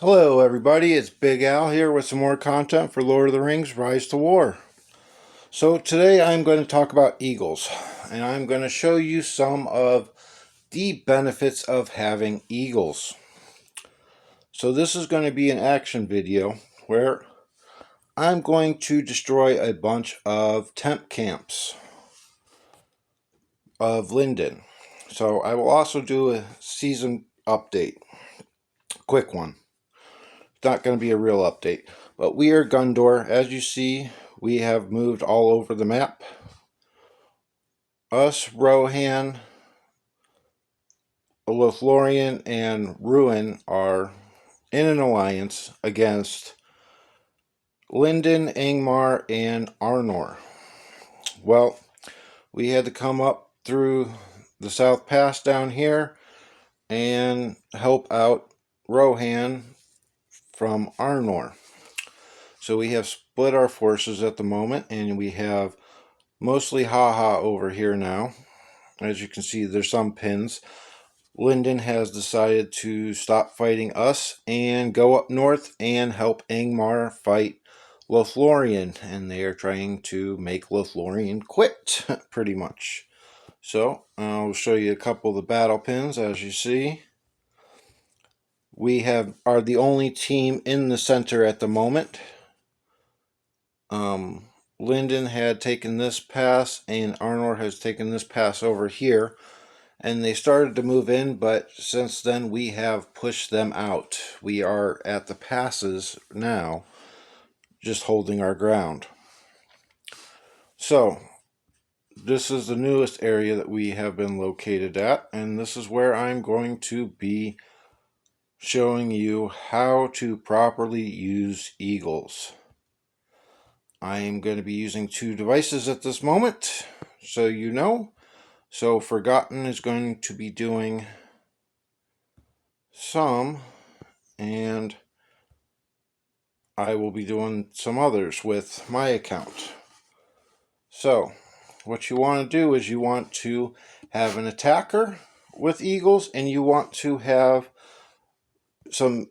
Hello everybody, it's Big Al here with some more content for Lord of the Rings Rise to War. So today I'm going to talk about eagles, and I'm going to show you some of the benefits of having eagles. So this is going to be an action video where I'm going to destroy a bunch of temp camps of Linden. So I will also do a season update, quick one. It's not going to be a real update. But we are Gundor. As you see, we have moved all over the map. Us, Rohan, Lothlorien, and Ruin are in an alliance against Linden, Angmar, and Arnor. Well, we had to come up through the South Pass down here and help out Rohan from Arnor. So we have split our forces at the moment, and we have mostly Haha over here now. As you can see, there's some pins. Linden has decided to stop fighting us and go up north and help Angmar fight Lothlorien, and they are trying to make Lothlorien quit, pretty much. So, I'll show you a couple of the battle pins. As you see, we are the only team in the center at the moment. Linden had taken this pass, and Arnor has taken this pass over here. And they started to move in, but since then we have pushed them out. We are at the passes now, just holding our ground. So, this is the newest area that we have been located at, and this is where I'm going to be showing you how to properly use eagles. I am going to be using two devices at this moment, so you know. So Forgotten is going to be doing some, and I will be doing some others with my account. So, what you want to do is you want to have an attacker with eagles, and you want to have some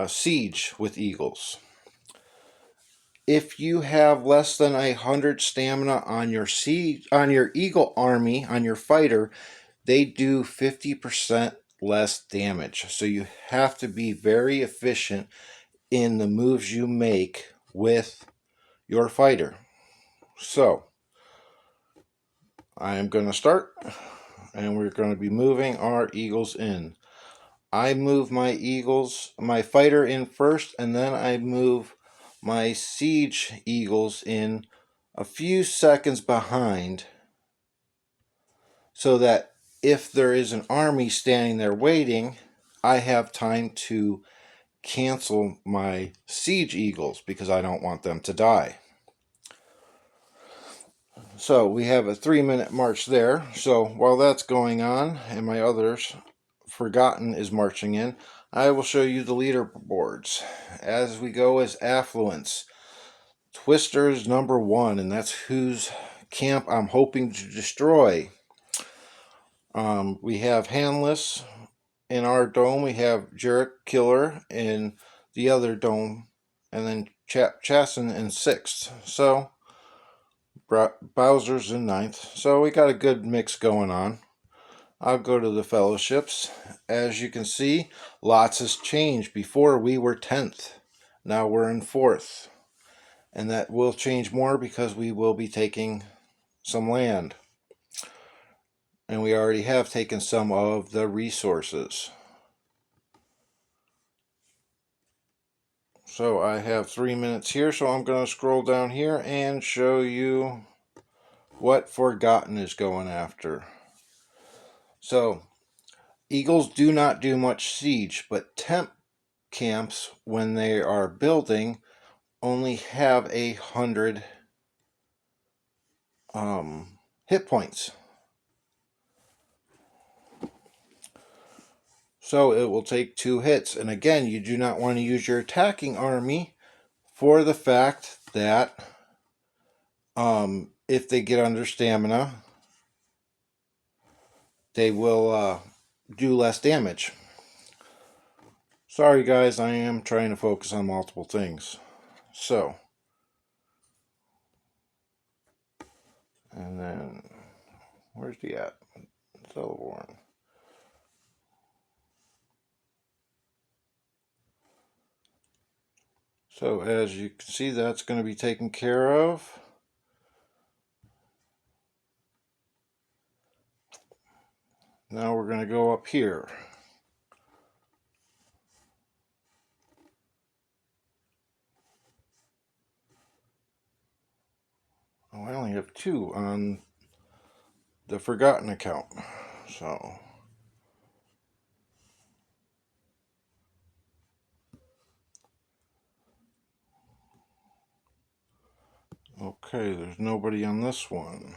siege with eagles. If you have less than 100 stamina on your eagle army, on your fighter, they do 50% less damage. So you have to be very efficient in the moves you make with your fighter. So, I am going to start, and we're going to be moving our eagles in. I move my fighter in first, and then I move my siege eagles in a few seconds behind, so that if there is an army standing there waiting, I have time to cancel my siege eagles because I don't want them to die. So we have a 3-minute march there. So while that's going on and my others, Forgotten, is marching in, I will show you the leaderboards. As we go as Affluence, Twister is number 1, and that's whose camp I'm hoping to destroy. We have Handless in our dome. We have Jarek Killer in the other dome, and then Chasson in 6th. So Bowser's in 9th. So we got a good mix going on. I'll go to the fellowships. As you can see, lots has changed. Before we were 10th. Now we're in 4th. And that will change more because we will be taking some land. And we already have taken some of the resources. So I have 3 minutes here, so I'm going to scroll down here and show you what Forgotten is going after. So, eagles do not do much siege, but temp camps, when they are building, only have 100 hit points. So it will take 2 hits. And again, you do not want to use your attacking army for the fact that if they get under stamina, they will do less damage. Sorry guys, I am trying to focus on multiple things. So, and then, where's he at? Celeborn. So as you can see, that's going to be taken care of. Now we're going to go up here. Oh, I only have 2 on the forgotten account. So, okay, there's nobody on this one.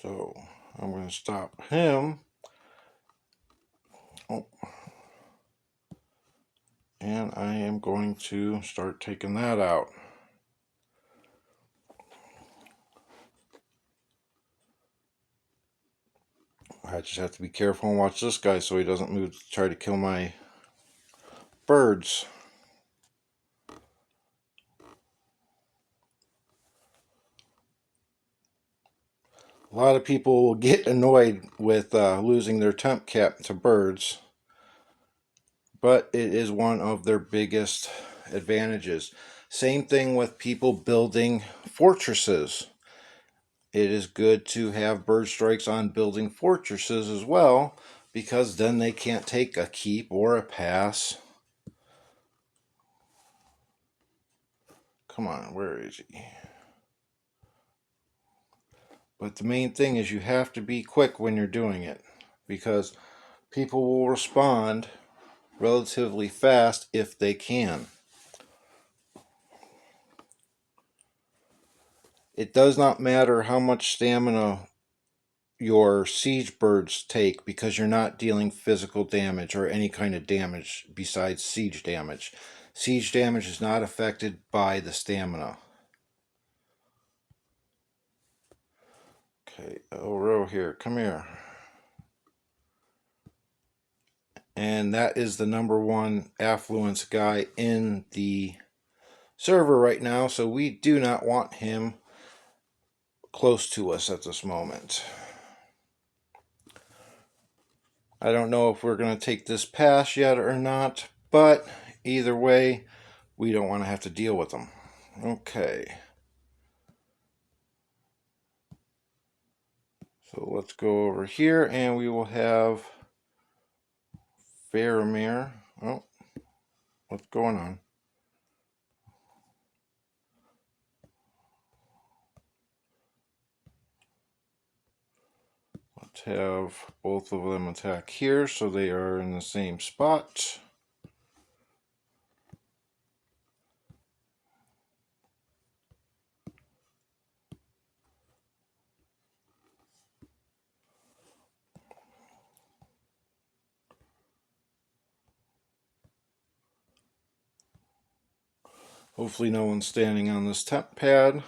So, I'm going to stop him. Oh. And I am going to start taking that out. I just have to be careful and watch this guy so he doesn't move to try to kill my birds. A lot of people will get annoyed with losing their temp cap to birds, but it is one of their biggest advantages. Same thing with people building fortresses. It is good to have bird strikes on building fortresses as well, because then they can't take a keep or a pass. Come on, where is he? But the main thing is you have to be quick when you're doing it, because people will respond relatively fast if they can. It does not matter how much stamina your siege birds take, because you're not dealing physical damage or any kind of damage besides siege damage. Siege damage is not affected by the stamina. Okay, Oro here, come here. And that is the #1 affluence guy in the server right now, so we do not want him close to us at this moment. I don't know if we're going to take this pass yet or not, but either way, we don't want to have to deal with them. Okay. So let's go over here and we will have Faramir. Oh, what's going on? Let's have both of them attack here so they are in the same spot. Hopefully no one's standing on this temp pad.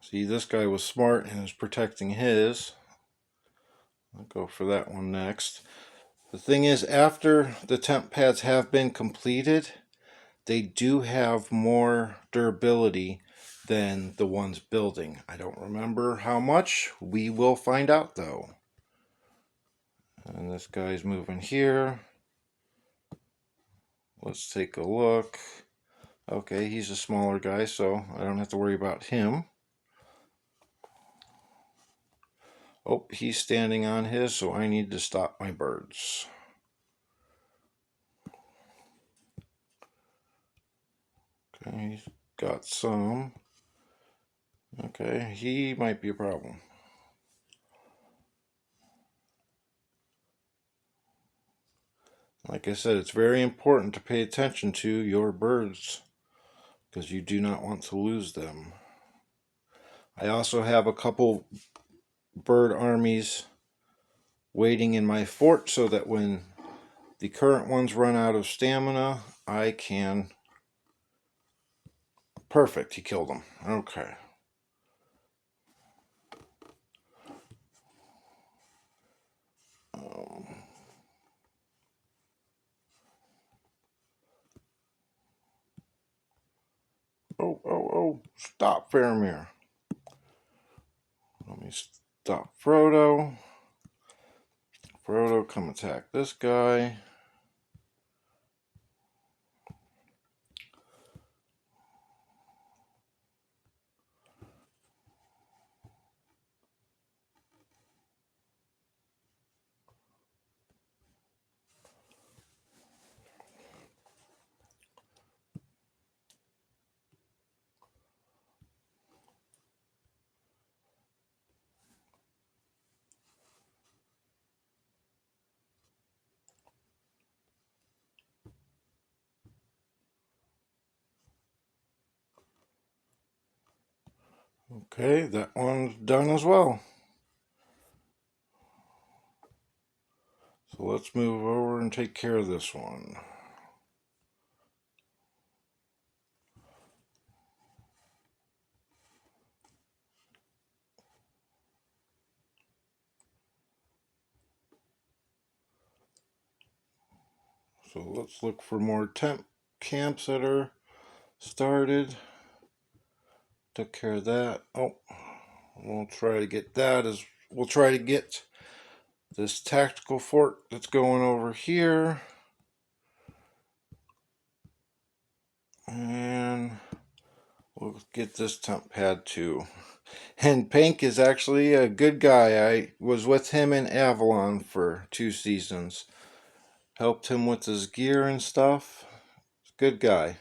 See, this guy was smart and is protecting his. I'll go for that one next. The thing is, after the temp pads have been completed, they do have more durability than the ones building. I don't remember how much. We will find out though. And this guy's moving here. Let's take a look. Okay, he's a smaller guy, so I don't have to worry about him. Oh, he's standing on his, so I need to stop my birds. Okay, he's got some. Okay, he might be a problem. Like I said, it's very important to pay attention to your birds, because you do not want to lose them. I also have a couple bird armies waiting in my fort so that when the current ones run out of stamina, I can... Perfect, he killed them. Okay. Um, Oh, stop, Faramir. Let me stop Frodo. Frodo, come attack this guy. Okay, that one's done as well. So let's move over and take care of this one. So let's look for more temp camps that are started. Took care of that. Oh, we'll try to get that as we'll try to get this tactical fort that's going over here. And we'll get this temp pad too. And Pink is actually a good guy. I was with him in Avalon for 2 seasons. Helped him with his gear and stuff. Good guy.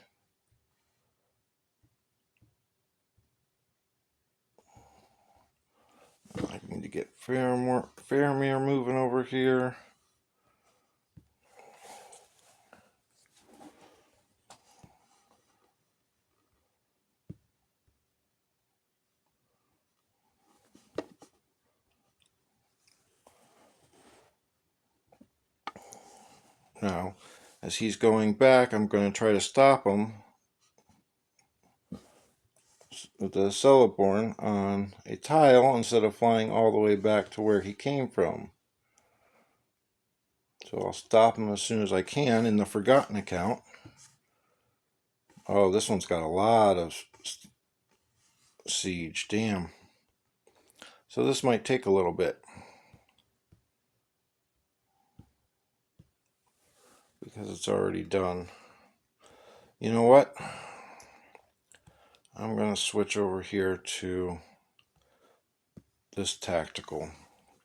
I need to get Faramir moving over here. Now, as he's going back, I'm going to try to stop him with the Celeborn on a tile instead of flying all the way back to where he came from. So I'll stop him as soon as I can in the Forgotten account. Oh, this one's got a lot of siege. Damn. So this might take a little bit. Because it's already done. You know what? I'm going to switch over here to this tactical.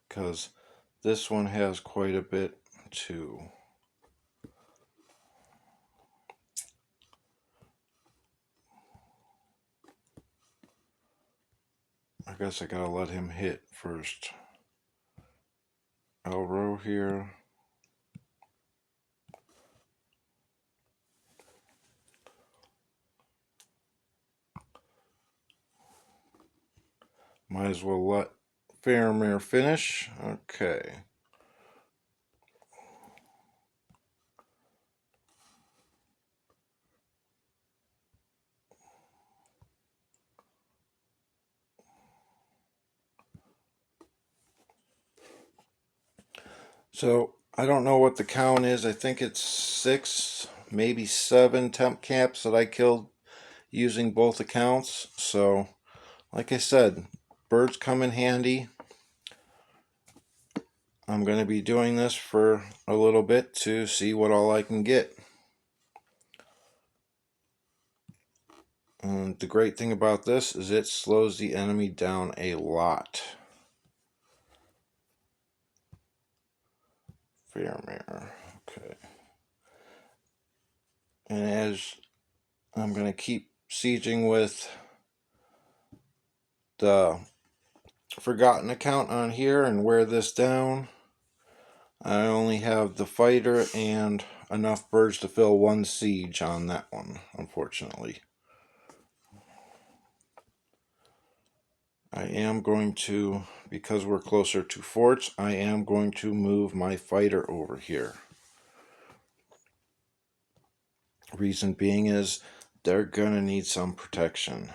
Because this one has quite a bit too. I guess I gotta let him hit first. Elrow here. Might as well let Faramir finish. Okay. So I don't know what the count is. I think it's 6, maybe 7 temp camps that I killed using both accounts. So, like I said, birds come in handy. I'm going to be doing this for a little bit to see what all I can get. And the great thing about this is it slows the enemy down a lot. Faramir. Okay. And as I'm going to keep sieging with the Forgotten account on here and wear this down, I only have the fighter and enough birds to fill 1 siege on that one, unfortunately. I am going to, because we're closer to forts, I am going to move my fighter over here. Reason being is they're going to need some protection.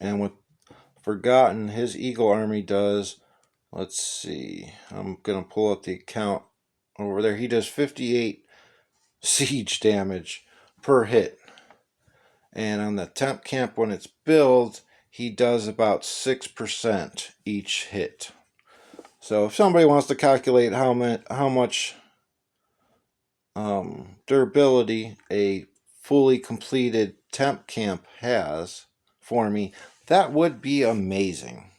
And with Forgotten, his Eagle Army does, let's see, I'm going to pull up the account over there. He does 58 siege damage per hit. And on the temp camp, when it's built, he does about 6% each hit. So if somebody wants to calculate how much durability a fully completed temp camp has for me, that would be amazing.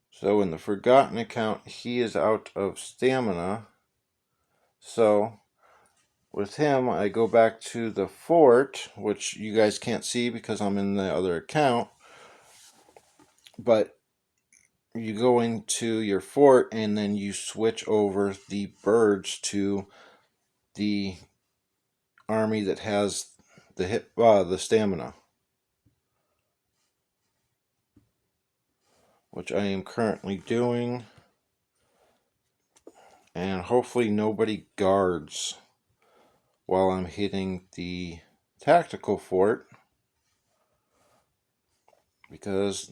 So in the Forgotten account, he is out of stamina. So with him, I go back to the fort, which you guys can't see because I'm in the other account. But you go into your fort and then you switch over the birds to the army that has the stamina, which I am currently doing. And hopefully nobody guards while I'm hitting the tactical fort, because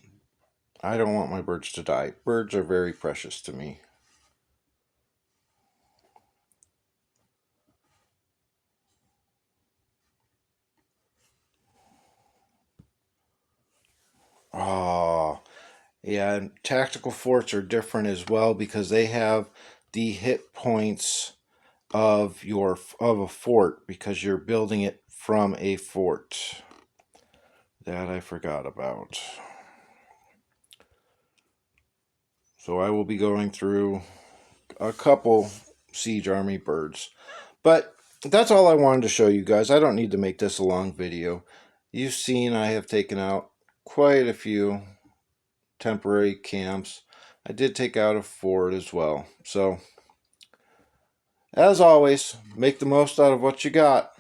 I don't want my birds to die. Birds are very precious to me. Oh, yeah, and tactical forts are different as well because they have the hit points of a fort because you're building it from a fort. That I forgot about. So I will be going through a couple siege army birds. But that's all I wanted to show you guys. I don't need to make this a long video. You've seen I have taken out quite a few temporary camps. I did take out a fort as well. So, as always, make the most out of what you got.